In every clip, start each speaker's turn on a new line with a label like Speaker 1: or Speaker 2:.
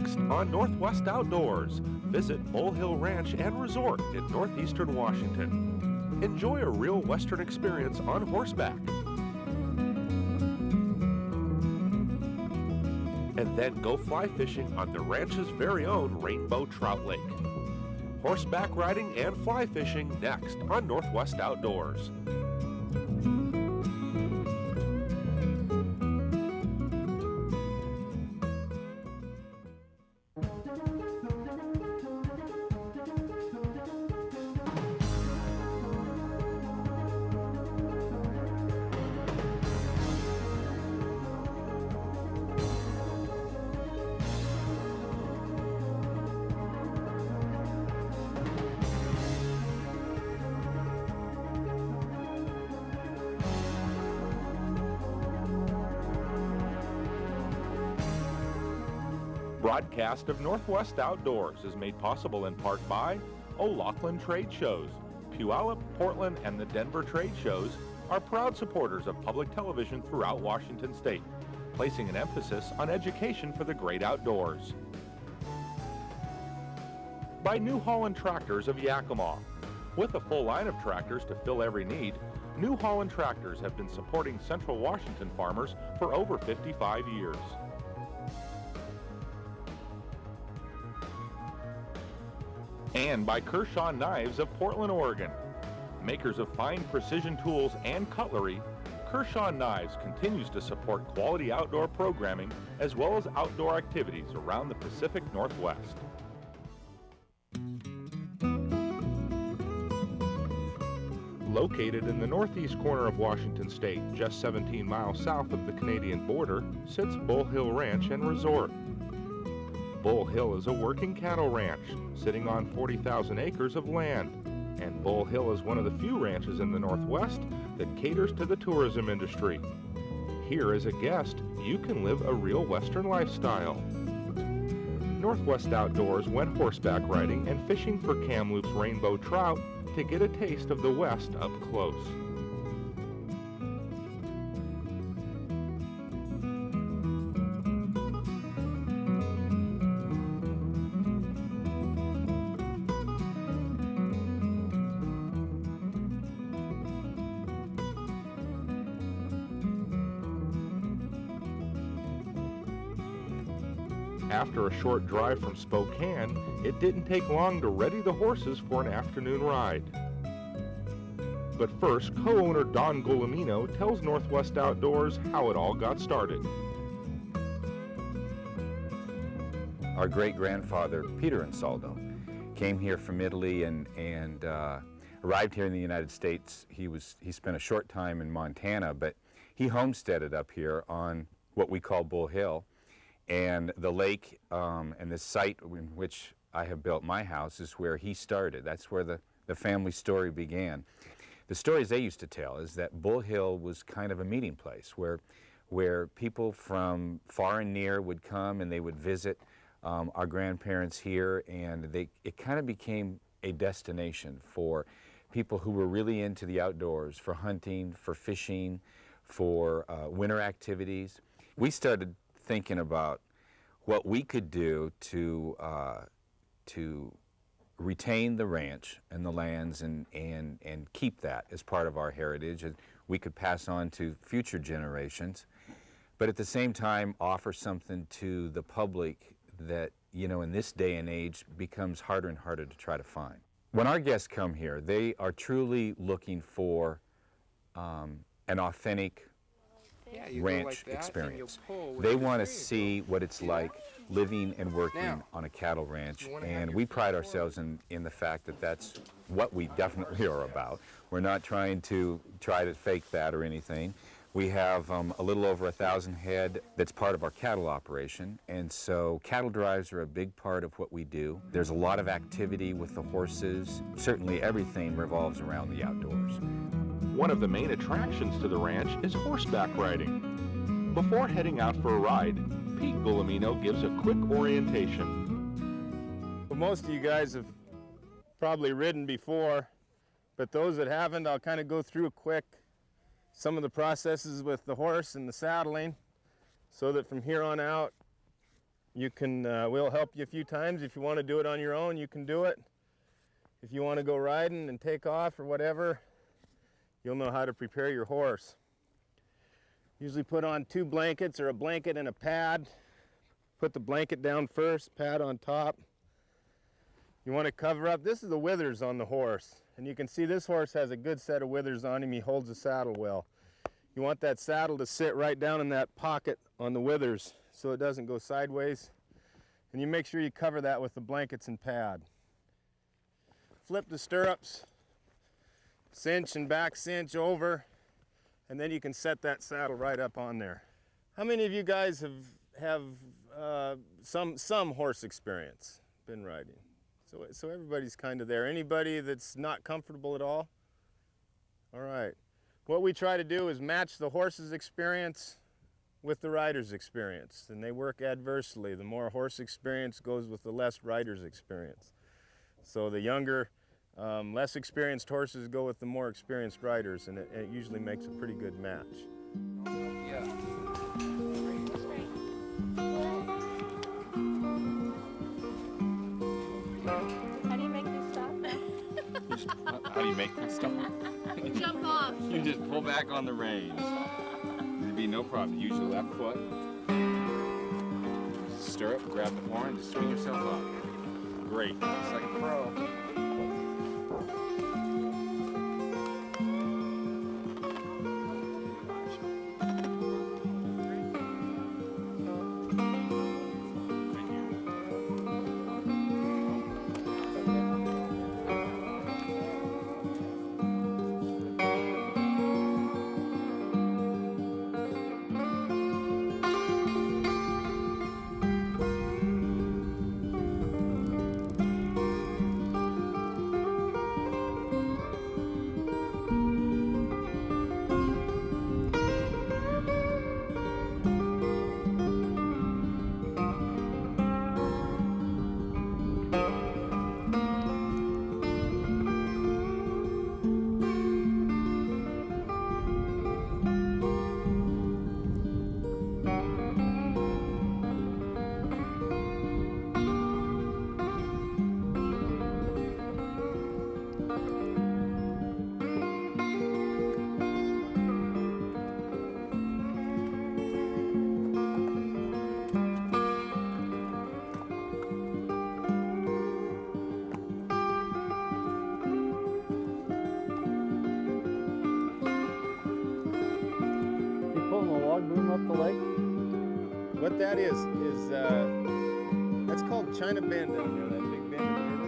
Speaker 1: next on Northwest Outdoors. Visit Bull Hill Ranch and Resort in northeastern Washington. Enjoy a real Western experience on horseback. And then go fly fishing on the ranch's very own Rainbow Trout Lake. Horseback riding and fly fishing next on Northwest Outdoors. Broadcast of Northwest Outdoors is made possible in part by O'Loughlin Trade Shows. Puyallup, Portland, and the Denver trade shows are proud supporters of public television throughout Washington state, placing an emphasis on education for the great outdoors. By New Holland Tractors of Yakima. With a full line of tractors to fill every need, New Holland Tractors have been supporting Central Washington farmers for over 55 years. And by Kershaw Knives of Portland, Oregon. Makers of fine precision tools and cutlery, Kershaw Knives continues to support quality outdoor programming as well as outdoor activities around the Pacific Northwest. Located in the northeast corner of Washington state, just 17 miles south of the Canadian border, sits Bull Hill Ranch and Resort. Bull Hill is a working cattle ranch, sitting on 40,000 acres of land, and Bull Hill is one of the few ranches in the Northwest that caters to the tourism industry. Here as a guest, you can live a real Western lifestyle. Northwest Outdoors went horseback riding and fishing for Kamloops rainbow trout to get a taste of the West up close. After a short drive from Spokane, it didn't take long to ready the horses for an afternoon ride. But first, co-owner Don Gulamino tells Northwest Outdoors how it all got started.
Speaker 2: Our great-grandfather, Peter Ansaldo, came here from Italy and arrived here in the United States. He spent a short time in Montana, but he homesteaded up here on what we call Bull Hill. And the lake and the site in which I have built my house is where he started. That's where the family story began. The stories they used to tell is that Bull Hill was kind of a meeting place where people from far and near would come and they would visit our grandparents here, and it kind of became a destination for people who were really into the outdoors, for hunting, for fishing, for winter activities. We started thinking about what we could do to retain the ranch and the lands and keep that as part of our heritage, and we could pass on to future generations, but at the same time offer something to the public that, you know, in this day and age becomes harder and harder to try to find. When our guests come here, they are truly looking for an authentic ranch experience. They want to see what it's like living and working on a cattle ranch, and we pride ourselves in the fact that that's what we definitely are about. We're not trying to fake that or anything. We have a little over 1,000 head that's part of our cattle operation, and so cattle drives are a big part of what we do. There's a lot of activity with the horses. Certainly everything revolves around the outdoors.
Speaker 1: One of the main attractions to the ranch is horseback riding. Before heading out for a ride, Pete Gulamino gives a quick orientation.
Speaker 3: Well, most of you guys have probably ridden before, but those that haven't, I'll kind of go through quick some of the processes with the horse and the saddling, so that from here on out, You can, we'll help you a few times. If you want to do it on your own, you can do it. If you want to go riding and take off or whatever, you'll know how to prepare your horse. Usually put on 2 blankets or a blanket and a pad. Put the blanket down first, pad on top. You want to cover up, this is the withers on the horse. And you can see this horse has a good set of withers on him. He holds the saddle well. You want that saddle to sit right down in that pocket on the withers so it doesn't go sideways. And you make sure you cover that with the blankets and pad. Flip the stirrups, cinch and back cinch over, and then you can set that saddle right up on there. How many of you guys have some horse experience, been riding? So everybody's kind of there. Anybody that's not comfortable at all? All right. What we try to do is match the horse's experience with the rider's experience, and they work adversely. The more horse experience goes with the less rider's experience. So the younger, less experienced horses go with the more experienced riders, and it usually makes a pretty good match.
Speaker 2: Yeah.
Speaker 4: How do you make me stop?
Speaker 5: How do you make them stop?
Speaker 4: Jump off.
Speaker 5: You just pull back on the reins. There'd be no problem. Use your left foot. Stirrup, grab the horn, just swing yourself up. Great. Looks like a pro.
Speaker 3: What that is that's called China bend down there, that big bend in the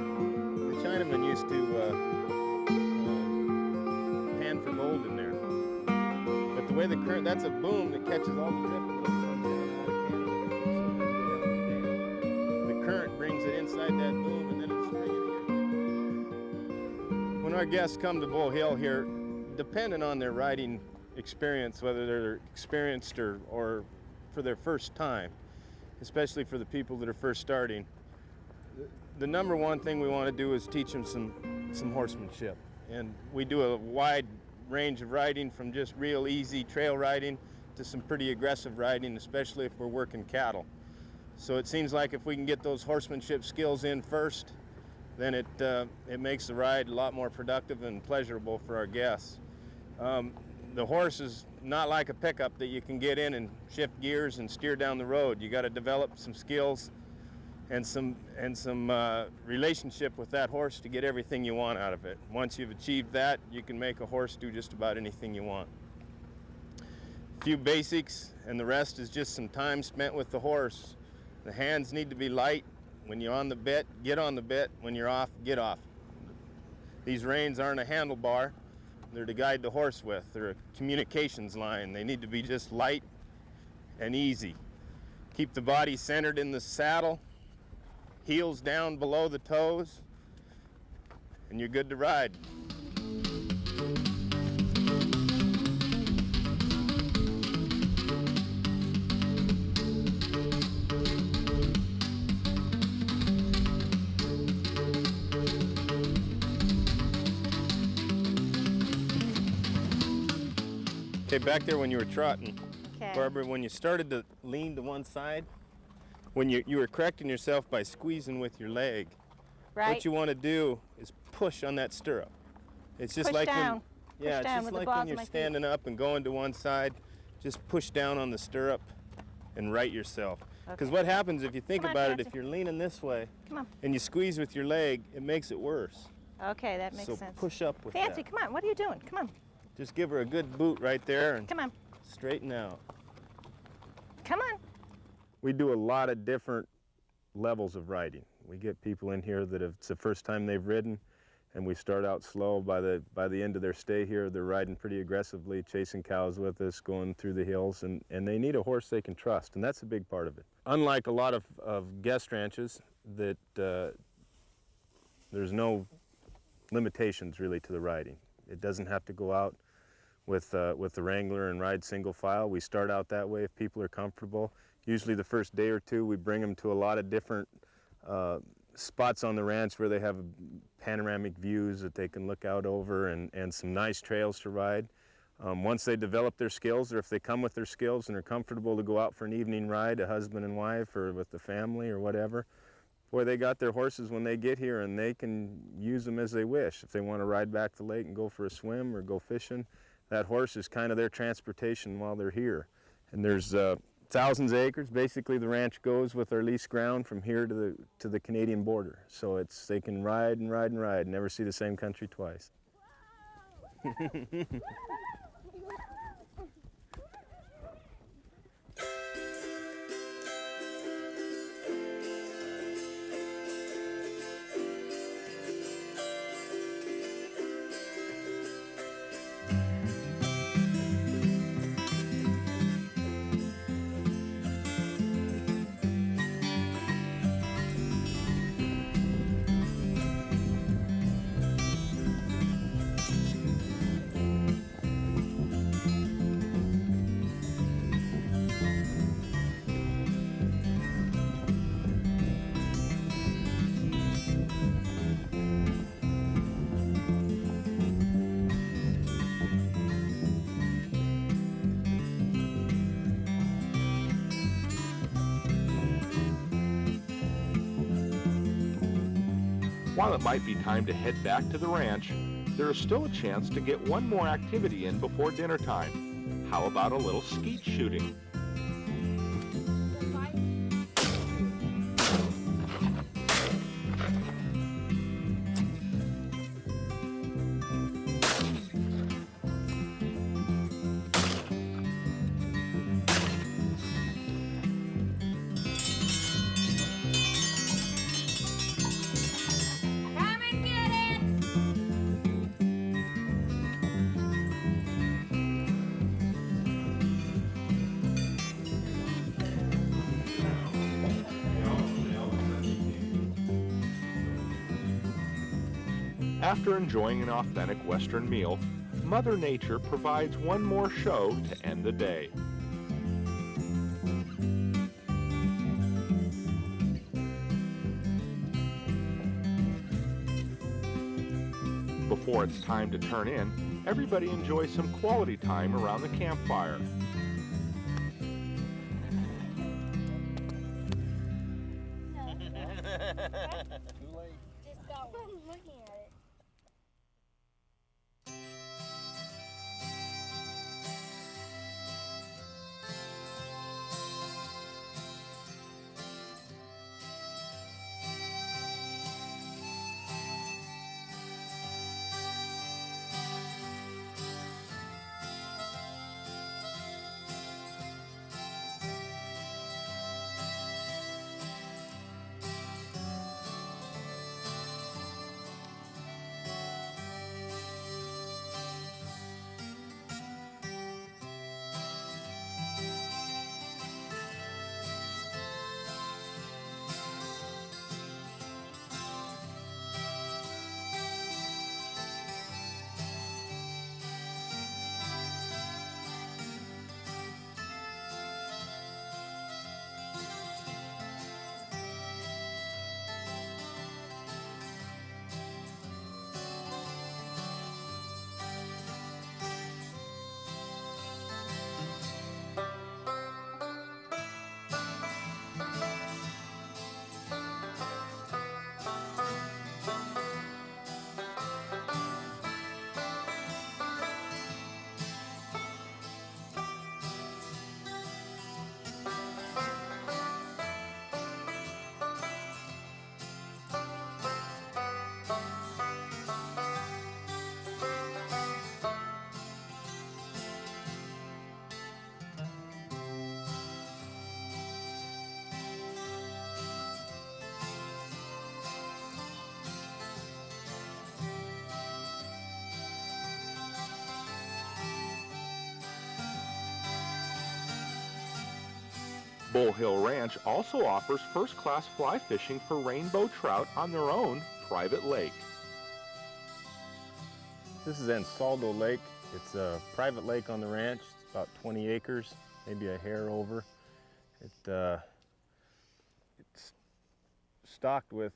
Speaker 3: river. The Chinamen used to pan for gold in there. But the way the current, that's a boom that catches all the driftwood that comes down out of Canada. The current brings it inside that boom, and then it's bringing it in. When our guests come to Bull Hill here, depending on their riding experience, whether they're experienced or for their first time, especially for the people that are first starting, the number one thing we want to do is teach them some horsemanship. And we do a wide range of riding, from just real easy trail riding to some pretty aggressive riding, especially if we're working cattle. So it seems like if we can get those horsemanship skills in first, then it makes the ride a lot more productive and pleasurable for our guests. The horse is not like a pickup that you can get in and shift gears and steer down the road. You got to develop some skills and some relationship with that horse to get everything you want out of it. Once you've achieved that, you can make a horse do just about anything you want. A few basics, and the rest is just some time spent with the horse. The hands need to be light. When you're on the bit, get on the bit. When you're off, get off. These reins aren't a handlebar. They're to guide the horse with. They're a communications line. They need to be just light and easy. Keep the body centered in the saddle, heels down below the toes, and you're good to ride. Okay, back there when you were trotting,
Speaker 4: Okay.
Speaker 3: Barbara, when you started to lean to one side, when you were correcting yourself by squeezing with your leg.
Speaker 4: Right.
Speaker 3: What you want to do is push on that stirrup. It's just
Speaker 4: Push
Speaker 3: like
Speaker 4: down.
Speaker 3: when, yeah,
Speaker 4: Push
Speaker 3: it's
Speaker 4: down
Speaker 3: just
Speaker 4: with the
Speaker 3: like
Speaker 4: balls
Speaker 3: when
Speaker 4: of
Speaker 3: you're
Speaker 4: my feet.
Speaker 3: standing up and going to one side. Just push down on the stirrup and right yourself. Because
Speaker 4: Okay.
Speaker 3: what happens if you think
Speaker 4: Come on,
Speaker 3: about it,
Speaker 4: Nancy.
Speaker 3: if you're leaning this way
Speaker 4: Come on.
Speaker 3: and you squeeze with your leg, it makes it worse.
Speaker 4: Okay, that makes
Speaker 3: So
Speaker 4: sense.
Speaker 3: push up with
Speaker 4: Fancy,
Speaker 3: that.
Speaker 4: come on. What are you doing? Come on.
Speaker 3: Just give her a good boot right there and
Speaker 4: Come on.
Speaker 3: straighten out.
Speaker 4: Come on.
Speaker 3: We do a lot of different levels of riding. We get people in here that it's the first time they've ridden, and we start out slow. By the end of their stay here, they're riding pretty aggressively, chasing cows with us, going through the hills, and they need a horse they can trust, and that's a big part of it. Unlike a lot of guest ranches that there's no limitations really to the riding. It doesn't have to go out with the Wrangler and ride single file. We start out that way if people are comfortable. Usually the first day or two we bring them to a lot of different spots on the ranch where they have panoramic views that they can look out over and some nice trails to ride. Once they develop their skills, or if they come with their skills and are comfortable to go out for an evening ride, a husband and wife or with the family or whatever, boy, they got their horses when they get here and they can use them as they wish. If they want to ride back to the lake and go for a swim or go fishing, that horse is kind of their transportation while they're here. And there's thousands of acres. Basically, the ranch goes with our leased ground from here to the Canadian border. So they can ride and ride and ride, never see the same country twice.
Speaker 1: While it might be time to head back to the ranch, there is still a chance to get one more activity in before dinner time. How about a little skeet shooting?
Speaker 4: Come and get it.
Speaker 1: After enjoying an authentic Western meal, Mother Nature provides one more show to end the day. Before it's time to turn in, everybody enjoys some quality time around the campfire.
Speaker 4: Just got one looking at it.
Speaker 1: Bull Hill Ranch also offers first-class fly fishing for rainbow trout on their own private lake.
Speaker 3: This is Ansaldo Lake. It's a private lake on the ranch. It's about 20 acres, maybe a hair over. It's stocked with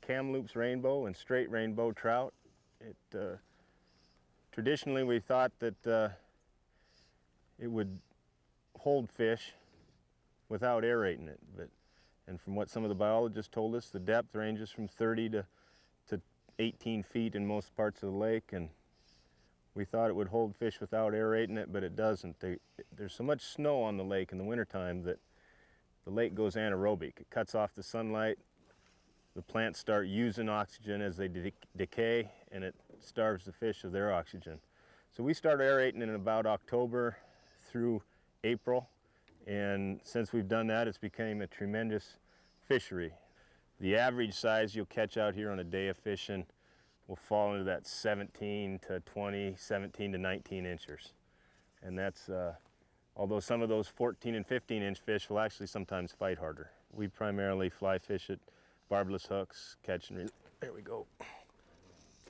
Speaker 3: Kamloops rainbow and straight rainbow trout. Traditionally, we thought that it would hold fish without aerating it, and from what some of the biologists told us, the depth ranges from 30 to 18 feet in most parts of the lake, and we thought it would hold fish without aerating it, but it doesn't. There's so much snow on the lake in the wintertime that the lake goes anaerobic. It cuts off the sunlight, the plants start using oxygen as they decay, and it starves the fish of their oxygen. So we started aerating in about October through April, and since we've done that, it's become a tremendous fishery. The average size you'll catch out here on a day of fishing will fall into that 17 to 20, 17 to 19 inches. And that's, although some of those 14 and 15 inch fish will actually sometimes fight harder. We primarily fly fish at barbless hooks, catch and there we go.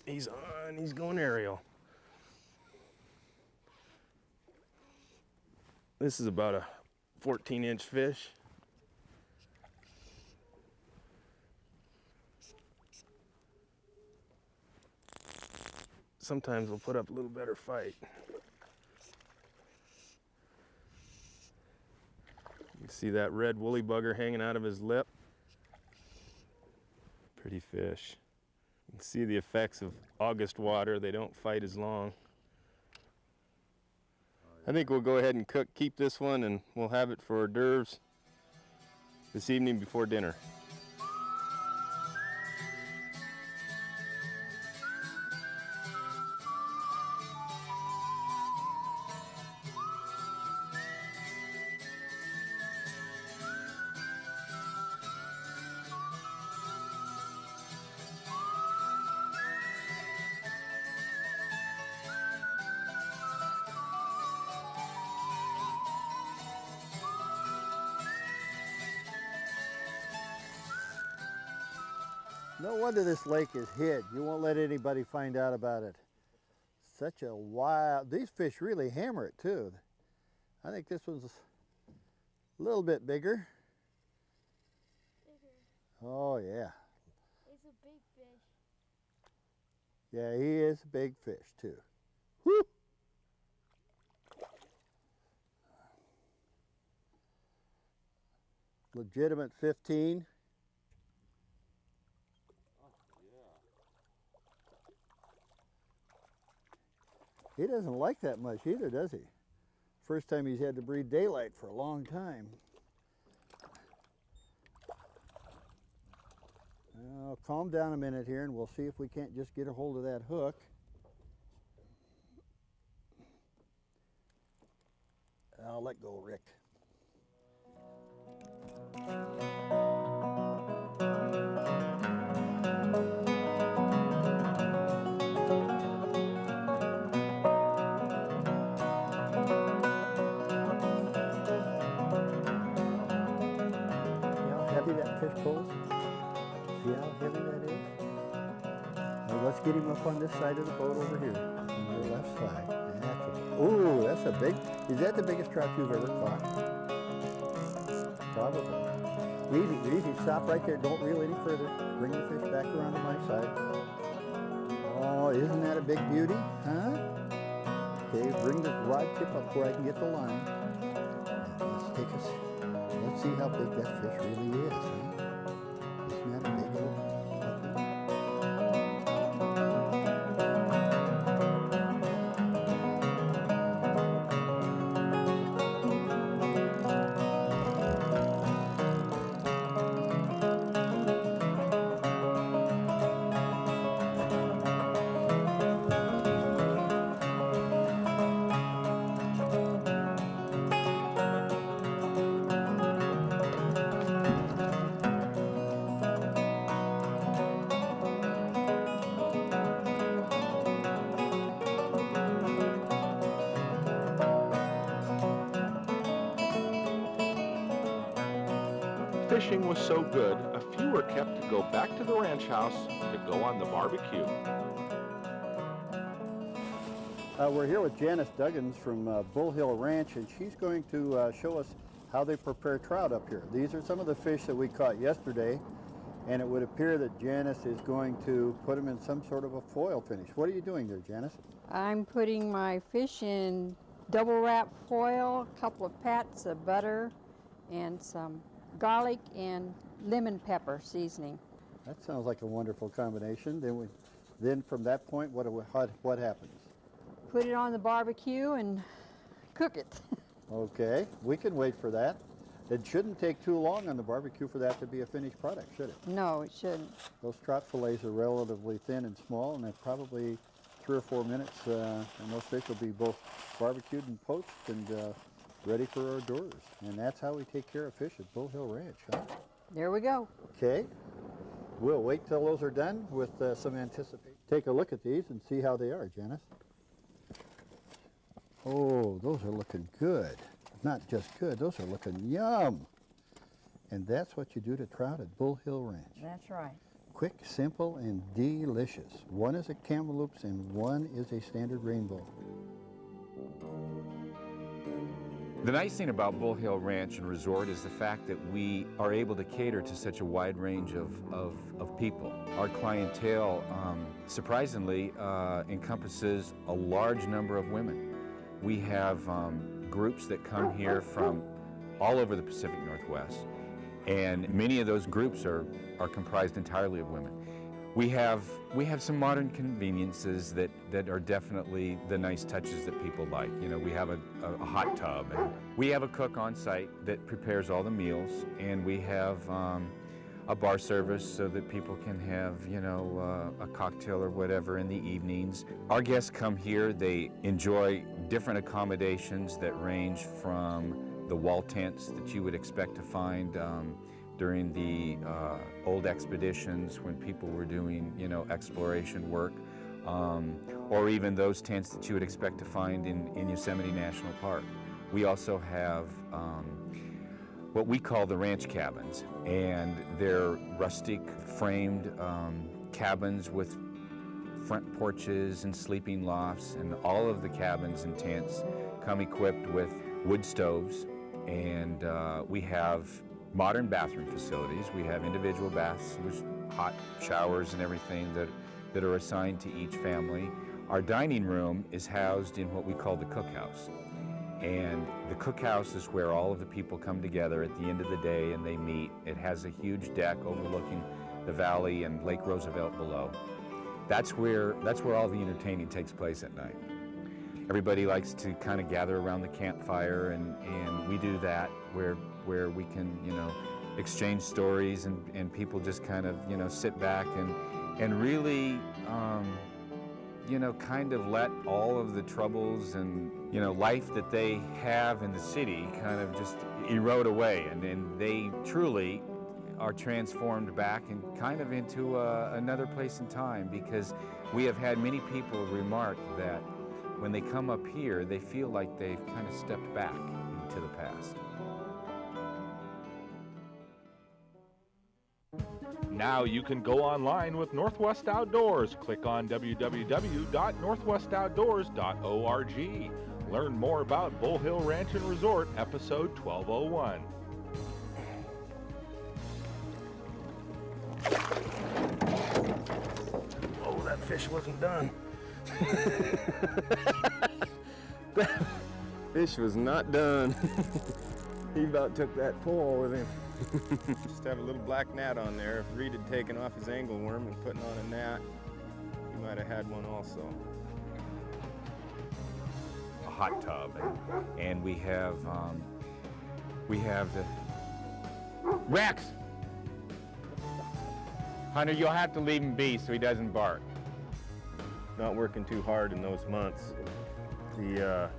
Speaker 3: He's on, he's going aerial. This is about a 14-inch fish. Sometimes we'll put up a little better fight. You can see that red woolly bugger hanging out of his lip. Pretty fish. You can see the effects of August water. They don't fight as long. I think we'll go ahead and keep this one, and we'll have it for hors d'oeuvres this evening before dinner.
Speaker 6: No wonder this lake is hid. You won't let anybody find out about it. Such a wild, these fish really hammer it too. I think this one's a little bit bigger. Oh yeah.
Speaker 4: It's a big fish.
Speaker 6: Yeah, he is a big fish too. Woo! Legitimate 15. He doesn't like that much either, does he? First time he's had to breathe daylight for a long time. Now, calm down a minute here and we'll see if we can't just get a hold of that hook. I'll let go, Rick. That fish pulls. See how heavy that is? Now let's get him up on this side of the boat over here, on your left side. Ooh, that's a big, is that the biggest trout you've ever caught? Probably. Easy, easy, stop right there, don't reel any further. Bring the fish back around to my side. Oh, isn't that a big beauty, huh? Okay, bring the rod tip up where I can get the line. Let's take us. Let's see how big that fish really is, huh? Isn't that a big old puppy?
Speaker 1: fishing was so good, a few were kept to go back to the ranch house to go on the barbecue.
Speaker 6: We're here with Janice Duggins from Bull Hill Ranch, and she's going to show us how they prepare trout up here. These are some of the fish that we caught yesterday, and it would appear that Janice is going to put them in some sort of a foil finish. What are you doing there, Janice?
Speaker 7: I'm putting my fish in double wrap foil, a couple of pats of butter, and some garlic and lemon pepper seasoning.
Speaker 6: That sounds like a wonderful combination. Then from that point, what happens?
Speaker 7: Put it on the barbecue and cook it.
Speaker 6: Okay, we can wait for that. It shouldn't take too long on the barbecue for that to be a finished product, should it?
Speaker 7: No, it shouldn't.
Speaker 6: Those trout fillets are relatively thin and small, and they're probably 3 or 4 minutes, and those fish will be both barbecued and poached and ready for hors d'oeuvres. And that's how we take care of fish at Bull Hill Ranch, huh?
Speaker 7: There we go.
Speaker 6: Okay, we'll wait till those are done with some anticipation. Take a look at these and see how they are, Janice. Oh, those are looking good. Not just good, those are looking yum. And that's what you do to trout at Bull Hill Ranch.
Speaker 7: That's right.
Speaker 6: Quick, simple, and delicious. One is a Kamloops and one is a standard rainbow.
Speaker 2: The nice thing about Bull Hill Ranch and Resort is the fact that we are able to cater to such a wide range of people. Our clientele, surprisingly, encompasses a large number of women. We have groups that come here from all over the Pacific Northwest, and many of those groups are comprised entirely of women. We have some modern conveniences that are definitely the nice touches that people like. You know, we have a hot tub, and we have a cook on site that prepares all the meals, and we have a bar service so that people can have, you know, a cocktail or whatever in the evenings. Our guests come here, they enjoy different accommodations that range from the wall tents that you would expect to find during the old expeditions when people were doing, you know, exploration work, or even those tents that you would expect to find in Yosemite National Park. We also have what we call the ranch cabins, and they're rustic framed cabins with front porches and sleeping lofts, and all of the cabins and tents come equipped with wood stoves, and we have modern bathroom facilities. We have individual baths with hot showers and everything that are assigned to each family. Our dining room is housed in what we call the cookhouse. And the cookhouse is where all of the people come together at the end of the day and they meet. It has a huge deck overlooking the valley and Lake Roosevelt below. That's where all the entertaining takes place at night. Everybody likes to kind of gather around the campfire, and we do that where we can, you know, exchange stories, and people just kind of, you know, sit back and really you know, kind of let all of the troubles and, you know, life that they have in the city kind of just erode away, and they truly are transformed back and kind of into another place in time, because we have had many people remark that when they come up here, they feel like they've kind of stepped back into the past.
Speaker 1: Now you can go online with Northwest Outdoors. Click on www.northwestoutdoors.org. Learn more about Bull Hill Ranch and Resort, episode 1201.
Speaker 3: Oh, that fish wasn't done. That fish was not done. He about took that pole with him. Just have a little black gnat on there. If Reed had taken off his angleworm and putting on a gnat, he might have had one also.
Speaker 2: A hot tub, and we have the Rex. Hunter, you'll have to leave him be so he doesn't bark.
Speaker 3: Not working too hard in those months. The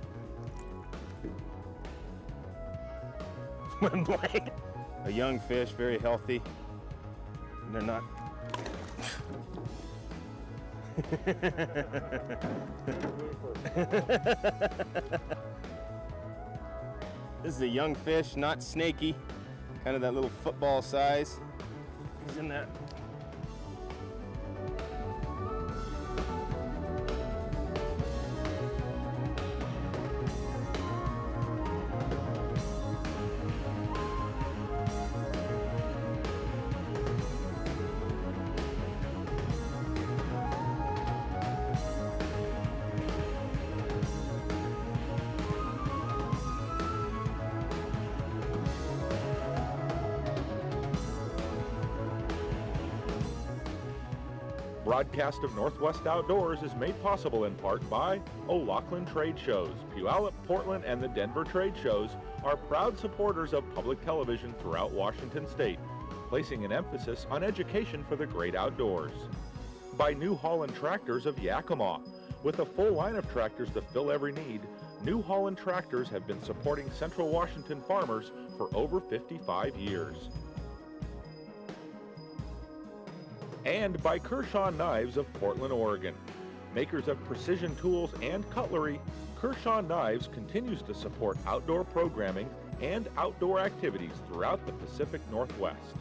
Speaker 3: went blank. A young fish, very healthy. And they're not. This is a young fish, not snaky. kind of that little football size. He's in that.
Speaker 1: Broadcast of Northwest Outdoors is made possible in part by O'Loughlin Trade Shows. Puyallup, Portland, and the Denver Trade Shows are proud supporters of public television throughout Washington State, placing an emphasis on education for the great outdoors. By New Holland Tractors of Yakima. With a full line of tractors to fill every need, New Holland Tractors have been supporting Central Washington farmers for over 55 years. And by Kershaw Knives of Portland, Oregon. Makers of precision tools and cutlery, Kershaw Knives continues to support outdoor programming and outdoor activities throughout the Pacific Northwest.